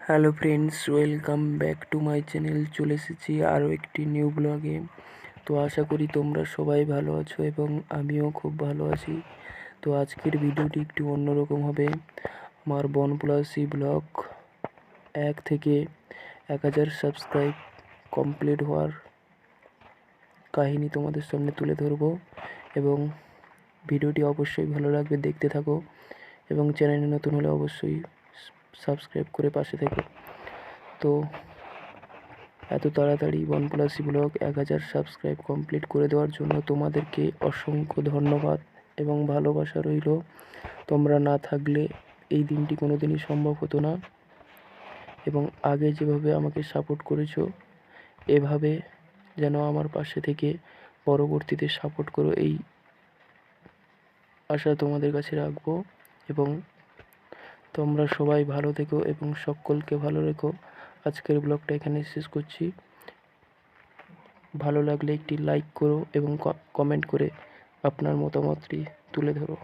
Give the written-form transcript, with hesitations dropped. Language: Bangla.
Hello friends, welcome back to my channel. চলে এসেছি আরও একটি নিউ ব্লগে। তো আশা করি তোমরা সবাই ভালো আছো এবং আমিও খুব ভালো আছি। তো আজকের ভিডিওটি একটু অন্যরকম হবে। আমার বনপ্লাসী ব্লগ 1 থেকে 1000 সাবস্ক্রাইব কমপ্লিট হওয়ার কাহিনী তোমাদের সামনে তুলে ধরবো এবং ভিডিওটি অবশ্যই ভালো লাগবে, দেখতে থাকো এবং চ্যানেলে নতুন হলে অবশ্যই সাবস্ক্রাইব করে পাশে থেকো। তো এত তাড়াতাড়ি বনপ্লাসী ব্লগ 1000 সাবস্ক্রাইব কমপ্লিট করে দেওয়ার জন্য তোমাদেরকে অসংখ্য ধন্যবাদ এবং ভালোবাসা রইল। তোমরা না থাকলে এই দিনটি কোনো দিনই সম্ভব হতো না এবং আগে যেভাবে আমাকে সাপোর্ট করেছো এভাবে যেন আমার পাশে থেকে পরবর্তীতে সাপোর্ট করো, এই আশা তোমাদের কাছে রাখবো। এবং তোমরা সবাই ভালো থেকো এবং সকলকে ভালো রেখো। আজকের ব্লগটা এখানে শেষ করছি। ভালো লাগলে একটি লাইক করো এবং কমেন্ট করে আপনার মতামতটি তুলে ধরো।